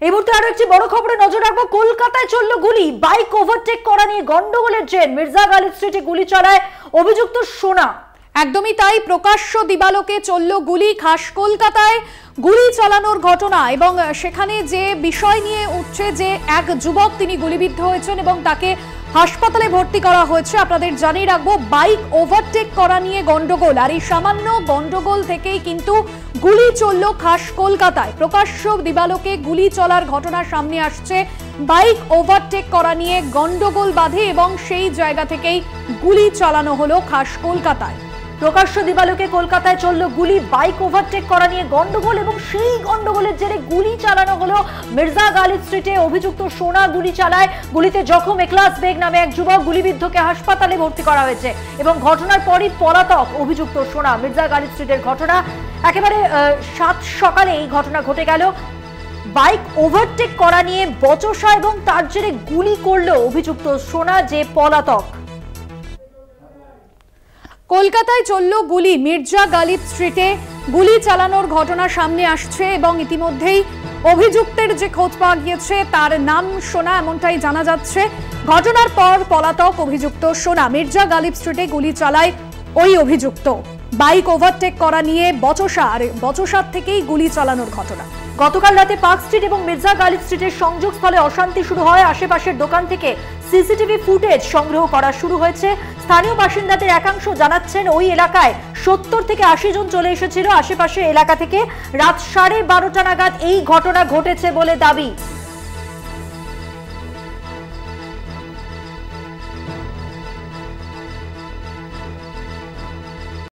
এই মুহূর্তে আরো একটি বড় খবরে নজর রাখবো। কলকাতায় চলল গুলি, বাইক ওভারটেক করা নিয়ে গন্ডগোলের জের। মির্জা গালিব স্ট্রিটে গুলি চালায় অভিযুক্ত সোনা। একদমই তাই, প্রকাশ্য দিবালোকে চলল গুলি। খাস কলকাতায় গুলি চালানোর ঘটনা এবং সেখানে যে বিষয় নিয়ে উঠছে যে এক যুবক তিনি গুলিবিদ্ধ হয়েছেন এবং তাকে হাসপাতালে ভর্তি করা হয়েছে। আপনাদের জানিয়ে রাখবো, বাইক ওভারটেক করা নিয়ে গন্ডগোল, আর এই সামান্য গন্ডগোল থেকেই কিন্তু গুলি চলল খাস কলকাতায়। প্রকাশ্য দিবালোকে গুলি চলার ঘটনা সামনে আসছে। বাইক ওভারটেক করা নিয়ে গন্ডগোল বাধে এবং সেই জায়গা থেকেই গুলি চালানো হলো খাস কলকাতায়। প্রকাশ্য দিবালোকে কলকাতায় চলল গুলি, বাইক ওভারটেক করা নিয়ে গন্ডগোল এবং সেই গন্ডগোলের জেরে গুলি চালানো হলো মির্জা গালিব স্ট্রিটে। অভিযুক্ত সোনা গুলি চালায়। গুলিতে জখম এখলাস বেগ নামে এক যুবক। গুলিবিদ্ধকে হাসপাতালে ভর্তি করা হয়েছে এবং ঘটনার পরই পলাতক অভিযুক্ত সোনা। মির্জা গালিব স্ট্রিটের ঘটনা একেবারে সাত সকালে এই ঘটনা ঘটে গেল। বাইক ওভারটেক করা নিয়ে বচসা এবং তার জেরে গুলি করলো অভিযুক্ত সোনা, যে পলাতক। কলকাতায় চলল গুলি, মির্জা গালিব স্ট্রিটে গুলি চালানোর ঘটনা সামনে আসছে এবং ইতিমধ্যেই অভিযুক্তের যে খোঁজ পাওয়া গিয়েছে তার নাম সোনা, এমনটাই জানা যাচ্ছে। ঘটনার পর পলাতক অভিযুক্ত সোনা। মির্জা গালিব স্ট্রিটে গুলি চালায় ওই অভিযুক্ত। বাইক ওভারটেক করা নিয়ে বচসা, আর বচসার থেকেই গুলি চালানোর ঘটনা। গতকাল রাতে পার্ক স্ট্রিট এবং মির্জা গালিব স্ট্রিটের সংযোগস্থলে অশান্তি শুরু হয়। আশেপাশের দোকান থেকে সিসিটিভি ফুটেজ সংগ্রহ করা শুরু হয়েছে। স্থানীয় বাসিন্দাদের একাংশ জানাচ্ছেন ওই এলাকায় 70 থেকে 80 জন চলে এসেছিল আশেপাশের এলাকা থেকে। রাত 12:30 নাগাদ এই ঘটনা ঘটেছে বলে দাবি।